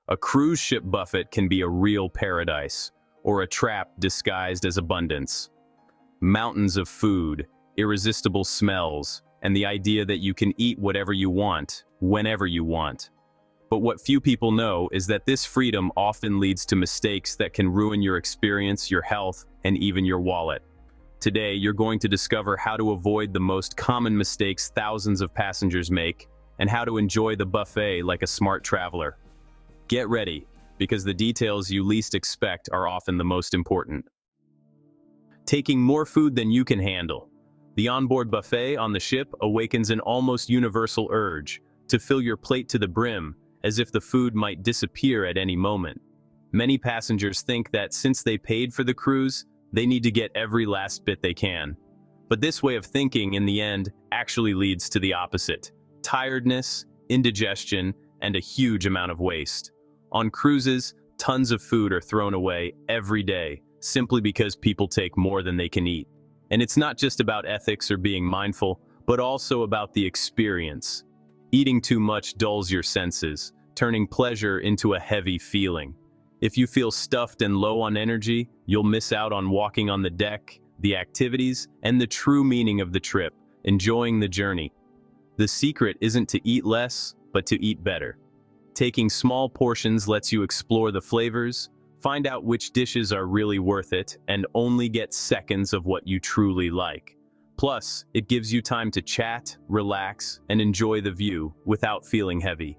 A cruise ship buffet can be a real paradise, or a trap disguised as abundance. Mountains of food, irresistible smells, and the idea that you can eat whatever you want, whenever you want. But what few people know is that this freedom often leads to mistakes that can ruin your experience, your health, and even your wallet. Today, you're going to discover how to avoid the most common mistakes thousands of passengers make, and how to enjoy the buffet like a smart traveler. Get ready, because the details you least expect are often the most important. Taking more food than you can handle. The onboard buffet on the ship awakens an almost universal urge to fill your plate to the brim, as if the food might disappear at any moment. Many passengers think that since they paid for the cruise, they need to get every last bit they can. But this way of thinking, in the end, actually leads to the opposite: tiredness, indigestion, and a huge amount of waste. On cruises, tons of food are thrown away every day, simply because people take more than they can eat. And it's not just about ethics or being mindful, but also about the experience. Eating too much dulls your senses, turning pleasure into a heavy feeling. If you feel stuffed and low on energy, you'll miss out on walking on the deck, the activities, and the true meaning of the trip, enjoying the journey. The secret isn't to eat less, but to eat better. Taking small portions lets you explore the flavors, find out which dishes are really worth it, and only get seconds of what you truly like. Plus, it gives you time to chat, relax, and enjoy the view without feeling heavy.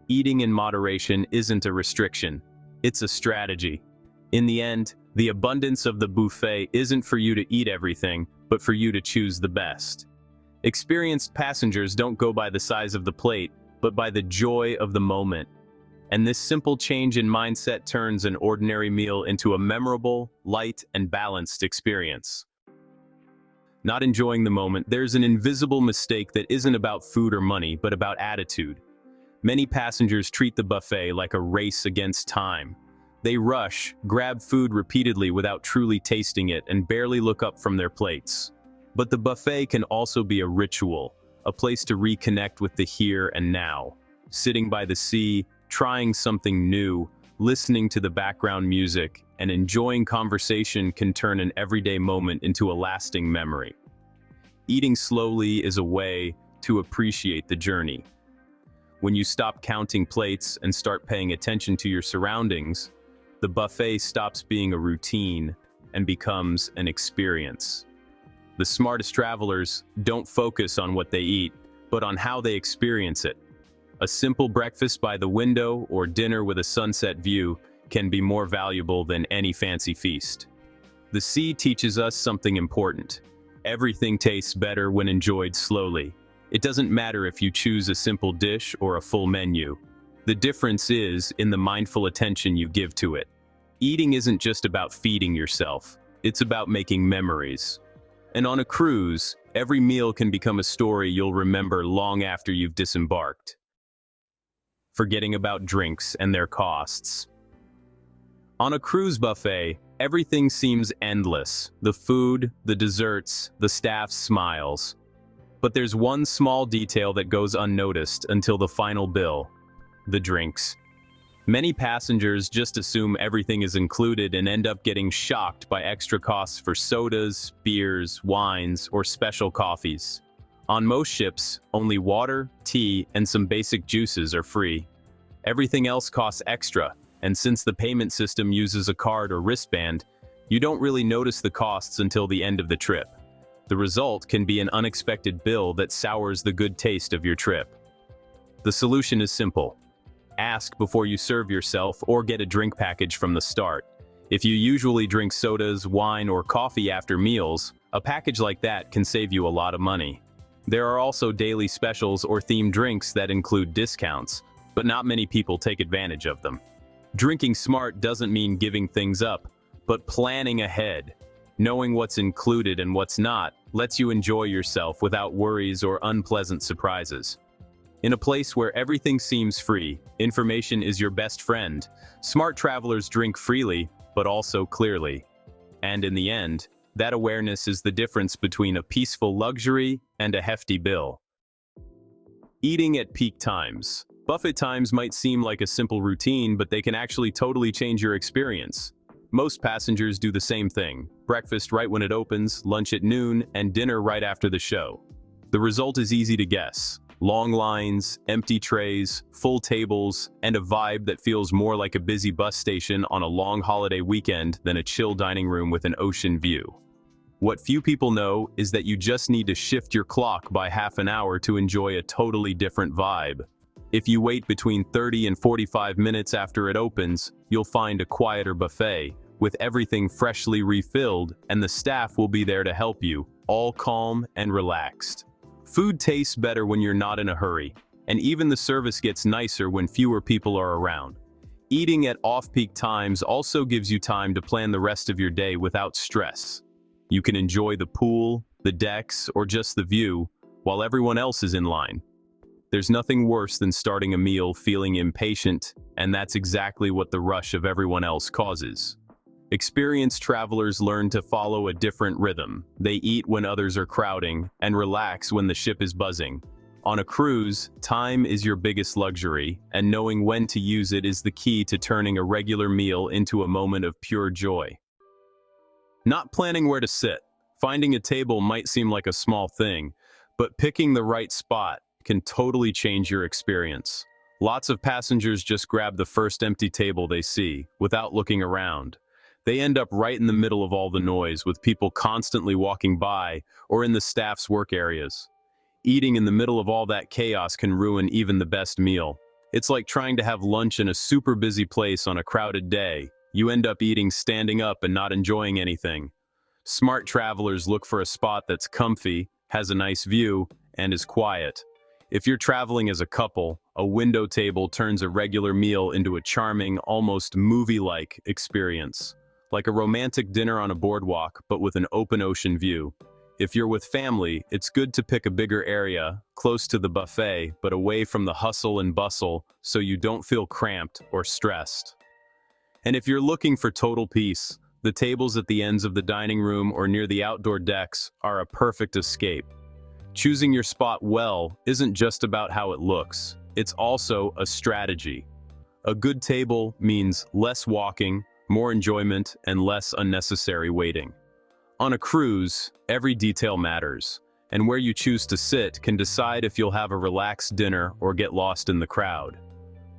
Eating in moderation isn't a restriction, it's a strategy. In the end, the abundance of the buffet isn't for you to eat everything, but for you to choose the best. Experienced passengers don't go by the size of the plate, but by the joy of the moment. And this simple change in mindset turns an ordinary meal into a memorable, light, and balanced experience. Not enjoying the moment, there's an invisible mistake that isn't about food or money, but about attitude. Many passengers treat the buffet like a race against time. They rush, grab food repeatedly without truly tasting it, and barely look up from their plates. But the buffet can also be a ritual, a place to reconnect with the here and now. Sitting by the sea, trying something new, listening to the background music, and enjoying conversation can turn an everyday moment into a lasting memory. Eating slowly is a way to appreciate the journey. When you stop counting plates and start paying attention to your surroundings, the buffet stops being a routine and becomes an experience. The smartest travelers don't focus on what they eat, but on how they experience it. A simple breakfast by the window or dinner with a sunset view can be more valuable than any fancy feast. The sea teaches us something important. Everything tastes better when enjoyed slowly. It doesn't matter if you choose a simple dish or a full menu. The difference is in the mindful attention you give to it. Eating isn't just about feeding yourself, it's about making memories. And on a cruise, every meal can become a story you'll remember long after you've disembarked. Forgetting about drinks and their costs. On a cruise buffet, everything seems endless. The food, the desserts, the staff's smiles. But there's one small detail that goes unnoticed until the final bill: the drinks. Many passengers just assume everything is included and end up getting shocked by extra costs for sodas, beers, wines, or special coffees. On most ships, only water, tea, and some basic juices are free. Everything else costs extra, and since the payment system uses a card or wristband, you don't really notice the costs until the end of the trip. The result can be an unexpected bill that sours the good taste of your trip. The solution is simple. Ask before you serve yourself or get a drink package from the start. If you usually drink sodas, wine, or coffee after meals, a package like that can save you a lot of money. There are also daily specials or themed drinks that include discounts, but not many people take advantage of them. Drinking smart doesn't mean giving things up, but planning ahead. Knowing what's included and what's not lets you enjoy yourself without worries or unpleasant surprises. In a place where everything seems free, information is your best friend. Smart travelers drink freely, but also clearly. And in the end, that awareness is the difference between a peaceful luxury and a hefty bill. Eating at peak times. Buffet times might seem like a simple routine, but they can actually totally change your experience. Most passengers do the same thing: breakfast right when it opens, lunch at noon, and dinner right after the show. The result is easy to guess: long lines, empty trays, full tables, and a vibe that feels more like a busy bus station on a long holiday weekend than a chill dining room with an ocean view. What few people know is that you just need to shift your clock by half an hour to enjoy a totally different vibe. If you wait between 30 and 45 minutes after it opens, you'll find a quieter buffet, with everything freshly refilled, and the staff will be there to help you, all calm and relaxed. Food tastes better when you're not in a hurry, and even the service gets nicer when fewer people are around. Eating at off-peak times also gives you time to plan the rest of your day without stress. You can enjoy the pool, the decks, or just the view, while everyone else is in line. There's nothing worse than starting a meal feeling impatient, and that's exactly what the rush of everyone else causes. Experienced travelers learn to follow a different rhythm. They eat when others are crowding, and relax when the ship is buzzing. On a cruise, time is your biggest luxury, and knowing when to use it is the key to turning a regular meal into a moment of pure joy. Not planning where to sit. Finding a table might seem like a small thing, but picking the right spot can totally change your experience. Lots of passengers just grab the first empty table they see, without looking around. They end up right in the middle of all the noise, with people constantly walking by or in the staff's work areas. Eating in the middle of all that chaos can ruin even the best meal. It's like trying to have lunch in a super busy place on a crowded day. You end up eating standing up and not enjoying anything. Smart travelers look for a spot that's comfy, has a nice view, and is quiet. If you're traveling as a couple, a window table turns a regular meal into a charming, almost movie-like experience. Like a romantic dinner on a boardwalk, but with an open ocean view. If you're with family, it's good to pick a bigger area, close to the buffet, but away from the hustle and bustle, so you don't feel cramped or stressed. And if you're looking for total peace, the tables at the ends of the dining room or near the outdoor decks are a perfect escape. Choosing your spot well isn't just about how it looks, it's also a strategy. A good table means less walking, more enjoyment, and less unnecessary waiting. On a cruise, every detail matters, and where you choose to sit can decide if you'll have a relaxed dinner or get lost in the crowd.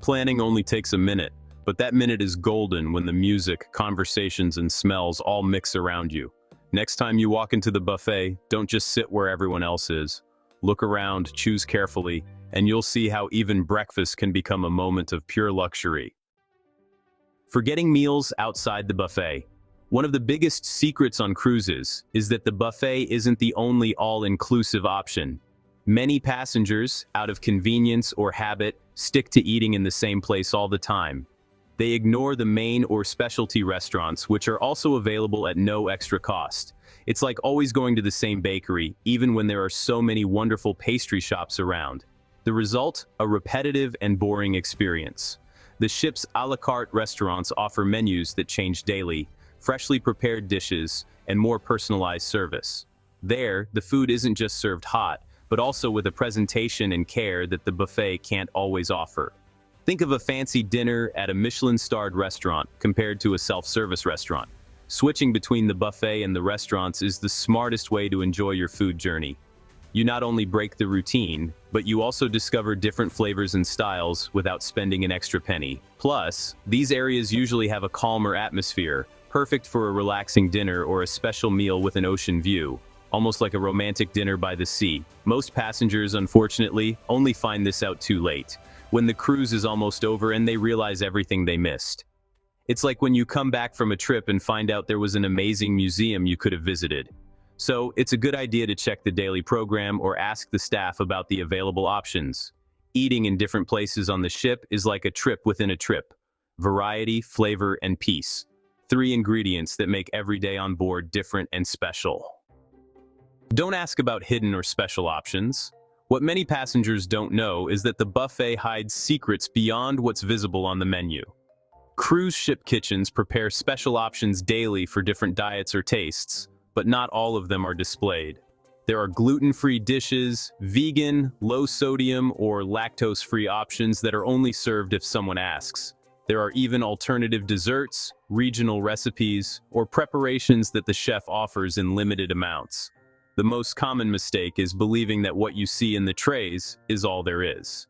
Planning only takes a minute, but that minute is golden when the music, conversations, and smells all mix around you. Next time you walk into the buffet, don't just sit where everyone else is. Look around, choose carefully, and you'll see how even breakfast can become a moment of pure luxury. Forgetting meals outside the buffet. One of the biggest secrets on cruises is that the buffet isn't the only all-inclusive option. Many passengers, out of convenience or habit, stick to eating in the same place all the time. They ignore the main or specialty restaurants, which are also available at no extra cost. It's like always going to the same bakery, even when there are so many wonderful pastry shops around. The result? A repetitive and boring experience. The ship's a la carte restaurants offer menus that change daily, freshly prepared dishes, and more personalized service. There, the food isn't just served hot, but also with a presentation and care that the buffet can't always offer. Think of a fancy dinner at a Michelin-starred restaurant compared to a self-service restaurant. Switching between the buffet and the restaurants is the smartest way to enjoy your food journey. You not only break the routine, but you also discover different flavors and styles without spending an extra penny. Plus, these areas usually have a calmer atmosphere, perfect for a relaxing dinner or a special meal with an ocean view, almost like a romantic dinner by the sea. Most passengers, unfortunately, only find this out too late, when the cruise is almost over and they realize everything they missed. It's like when you come back from a trip and find out there was an amazing museum you could have visited. So, it's a good idea to check the daily program or ask the staff about the available options. Eating in different places on the ship is like a trip within a trip. Variety, flavor, and peace. 3 ingredients that make every day on board different and special. Don't ask about hidden or special options. What many passengers don't know is that the buffet hides secrets beyond what's visible on the menu. Cruise ship kitchens prepare special options daily for different diets or tastes, but not all of them are displayed. There are gluten-free dishes, vegan, low-sodium, or lactose-free options that are only served if someone asks. There are even alternative desserts, regional recipes, or preparations that the chef offers in limited amounts. The most common mistake is believing that what you see in the trays is all there is.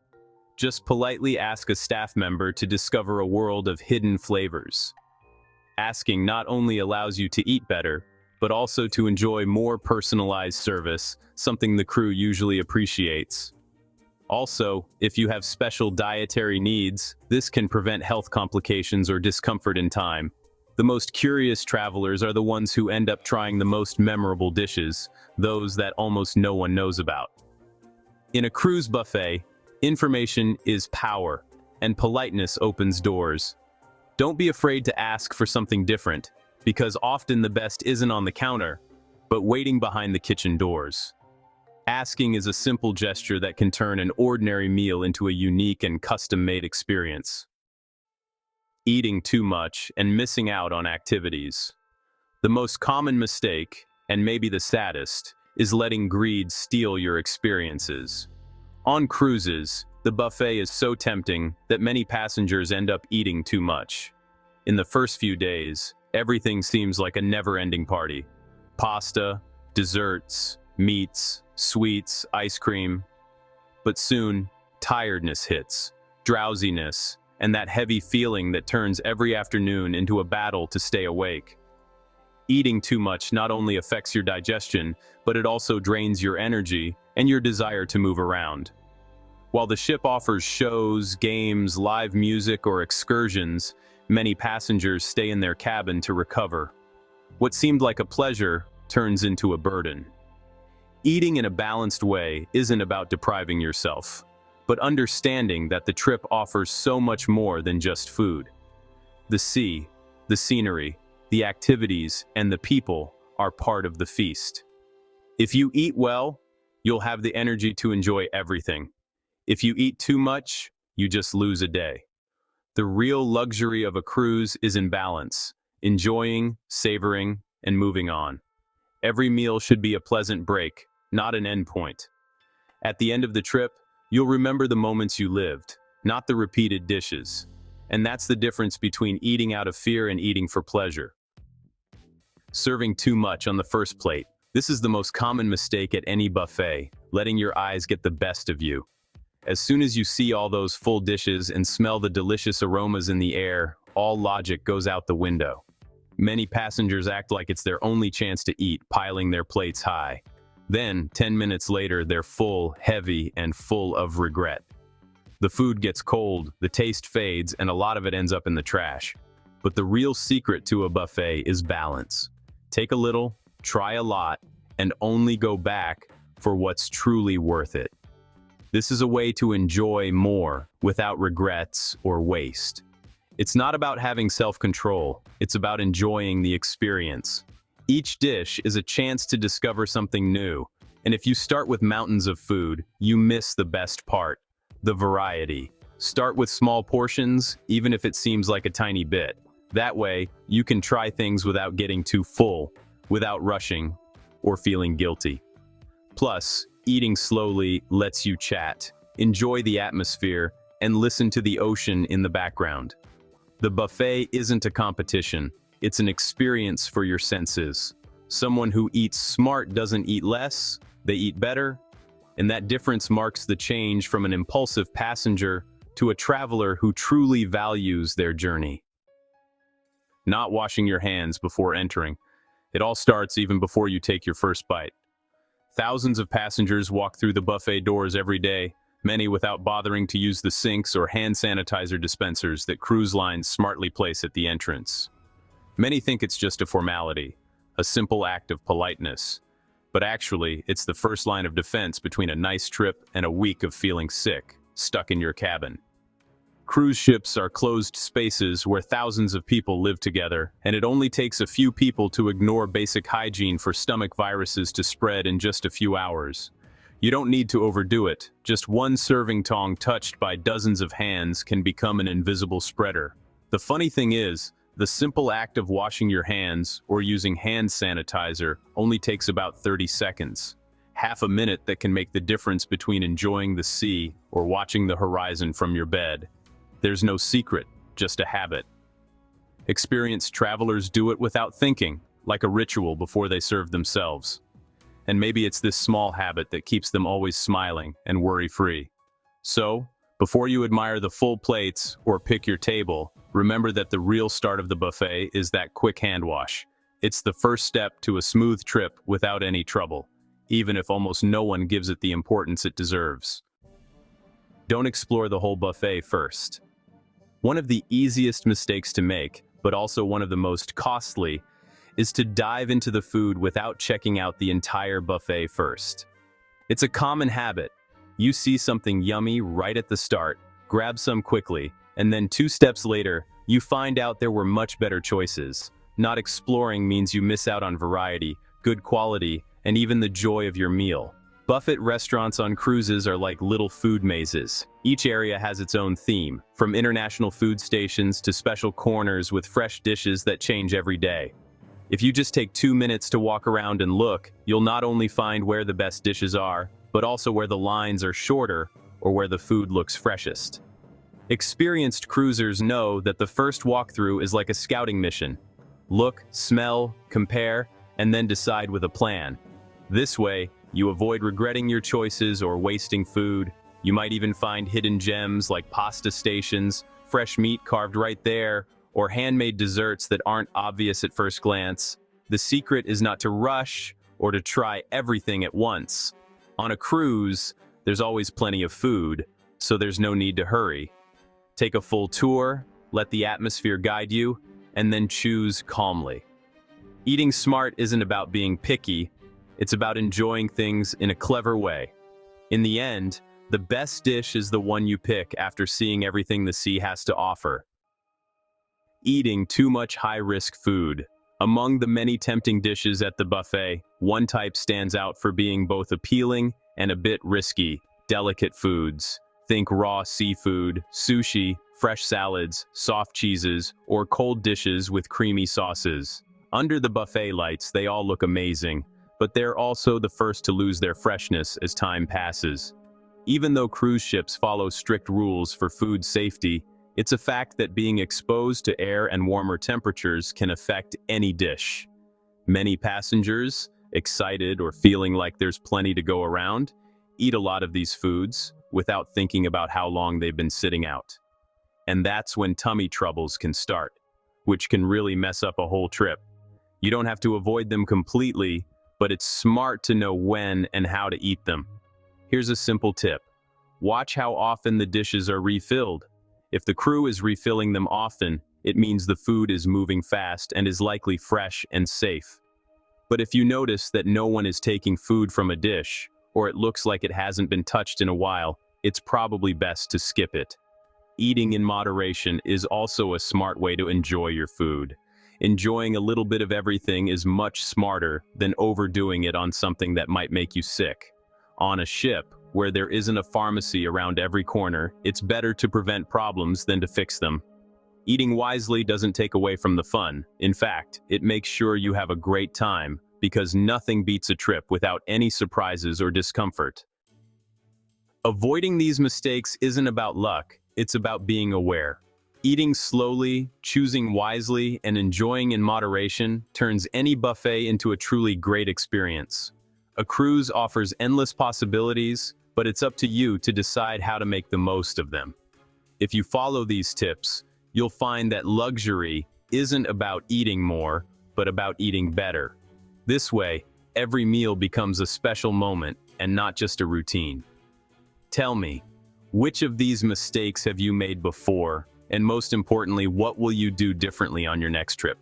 Just politely ask a staff member to discover a world of hidden flavors. Asking not only allows you to eat better, but also to enjoy more personalized service, something the crew usually appreciates. Also, if you have special dietary needs, this can prevent health complications or discomfort in time. The most curious travelers are the ones who end up trying the most memorable dishes, those that almost no one knows about. In a cruise buffet, information is power, and politeness opens doors. Don't be afraid to ask for something different, because often the best isn't on the counter, but waiting behind the kitchen doors. Asking is a simple gesture that can turn an ordinary meal into a unique and custom-made experience. Eating too much and missing out on activities. The most common mistake, and maybe the saddest, is letting greed steal your experiences. On cruises, the buffet is so tempting that many passengers end up eating too much. In the first few days, everything seems like a never-ending party. Pasta, desserts, meats, sweets, ice cream. But soon, tiredness hits, drowsiness, and that heavy feeling that turns every afternoon into a battle to stay awake. Eating too much not only affects your digestion, but it also drains your energy and your desire to move around. While the ship offers shows, games, live music, or excursions, many passengers stay in their cabin to recover. What seemed like a pleasure turns into a burden. Eating in a balanced way isn't about depriving yourself, but understanding that the trip offers so much more than just food. The sea, the scenery, the activities, and the people are part of the feast. If you eat well, you'll have the energy to enjoy everything. If you eat too much, you just lose a day. The real luxury of a cruise is in balance, enjoying, savoring, and moving on. Every meal should be a pleasant break, not an end point. At the end of the trip, you'll remember the moments you lived, not the repeated dishes. And that's the difference between eating out of fear and eating for pleasure. Serving too much on the first plate. This is the most common mistake at any buffet, letting your eyes get the best of you. As soon as you see all those full dishes and smell the delicious aromas in the air, all logic goes out the window. Many passengers act like it's their only chance to eat, piling their plates high. Then, 10 minutes later, they're full, heavy, and full of regret. The food gets cold, the taste fades, and a lot of it ends up in the trash. But the real secret to a buffet is balance. Take a little, try a lot, and only go back for what's truly worth it. This is a way to enjoy more without regrets or waste. It's not about having self-control, it's about enjoying the experience. Each dish is a chance to discover something new, and if you start with mountains of food, you miss the best part, the variety. Start with small portions, even if it seems like a tiny bit. That way, you can try things without getting too full, without rushing, or feeling guilty. Plus, eating slowly lets you chat, enjoy the atmosphere, and listen to the ocean in the background. The buffet isn't a competition, it's an experience for your senses. Someone who eats smart doesn't eat less, they eat better, and that difference marks the change from an impulsive passenger to a traveler who truly values their journey. Not washing your hands before entering. It all starts even before you take your first bite. Thousands of passengers walk through the buffet doors every day, many without bothering to use the sinks or hand sanitizer dispensers that cruise lines smartly place at the entrance. Many think it's just a formality, a simple act of politeness. But actually, it's the first line of defense between a nice trip and a week of feeling sick, stuck in your cabin. Cruise ships are closed spaces where thousands of people live together, and it only takes a few people to ignore basic hygiene for stomach viruses to spread in just a few hours. You don't need to overdo it. Just one serving tong touched by dozens of hands can become an invisible spreader. The funny thing is, the simple act of washing your hands or using hand sanitizer only takes about 30 seconds. half a minute that can make the difference between enjoying the sea or watching the horizon from your bed. There's no secret, just a habit. Experienced travelers do it without thinking, like a ritual before they serve themselves. And maybe it's this small habit that keeps them always smiling and worry-free. So, before you admire the full plates or pick your table, remember that the real start of the buffet is that quick hand wash. It's the first step to a smooth trip without any trouble, even if almost no one gives it the importance it deserves. Don't explore the whole buffet first. One of the easiest mistakes to make, but also one of the most costly, is to dive into the food without checking out the entire buffet first. It's a common habit. You see something yummy right at the start, grab some quickly, and then 2 steps later, you find out there were much better choices. Not exploring means you miss out on variety, good quality, and even the joy of your meal. Buffet restaurants on cruises are like little food mazes. Each area has its own theme, from international food stations to special corners with fresh dishes that change every day. If you just take 2 minutes to walk around and look, you'll not only find where the best dishes are, but also where the lines are shorter or where the food looks freshest. Experienced cruisers know that the first walkthrough is like a scouting mission. Look, smell, compare, and then decide with a plan. This way, you avoid regretting your choices or wasting food. You might even find hidden gems like pasta stations, fresh meat carved right there, or handmade desserts that aren't obvious at first glance. The secret is not to rush or to try everything at once. On a cruise, there's always plenty of food, so there's no need to hurry. Take a full tour, let the atmosphere guide you, and then choose calmly. Eating smart isn't about being picky, it's about enjoying things in a clever way. In the end, the best dish is the one you pick after seeing everything the sea has to offer. Eating too much high-risk food. Among the many tempting dishes at the buffet, one type stands out for being both appealing and a bit risky: delicate foods. Think raw seafood, sushi, fresh salads, soft cheeses, or cold dishes with creamy sauces. Under the buffet lights, they all look amazing, but they're also the first to lose their freshness as time passes. Even though cruise ships follow strict rules for food safety, it's a fact that being exposed to air and warmer temperatures can affect any dish. Many passengers, excited or feeling like there's plenty to go around, eat a lot of these foods without thinking about how long they've been sitting out. And that's when tummy troubles can start, which can really mess up a whole trip. You don't have to avoid them completely, but it's smart to know when and how to eat them. Here's a simple tip. Watch how often the dishes are refilled. If the crew is refilling them often, it means the food is moving fast and is likely fresh and safe. But if you notice that no one is taking food from a dish, or it looks like it hasn't been touched in a while, it's probably best to skip it. Eating in moderation is also a smart way to enjoy your food. Enjoying a little bit of everything is much smarter than overdoing it on something that might make you sick. On a ship, where there isn't a pharmacy around every corner, it's better to prevent problems than to fix them. Eating wisely doesn't take away from the fun. In fact, it makes sure you have a great time, because nothing beats a trip without any surprises or discomfort. Avoiding these mistakes isn't about luck, it's about being aware. Eating slowly, choosing wisely, and enjoying in moderation turns any buffet into a truly great experience. A cruise offers endless possibilities, but it's up to you to decide how to make the most of them. If you follow these tips, you'll find that luxury isn't about eating more, but about eating better. This way, every meal becomes a special moment and not just a routine. Tell me, which of these mistakes have you made before? And most importantly, what will you do differently on your next trip?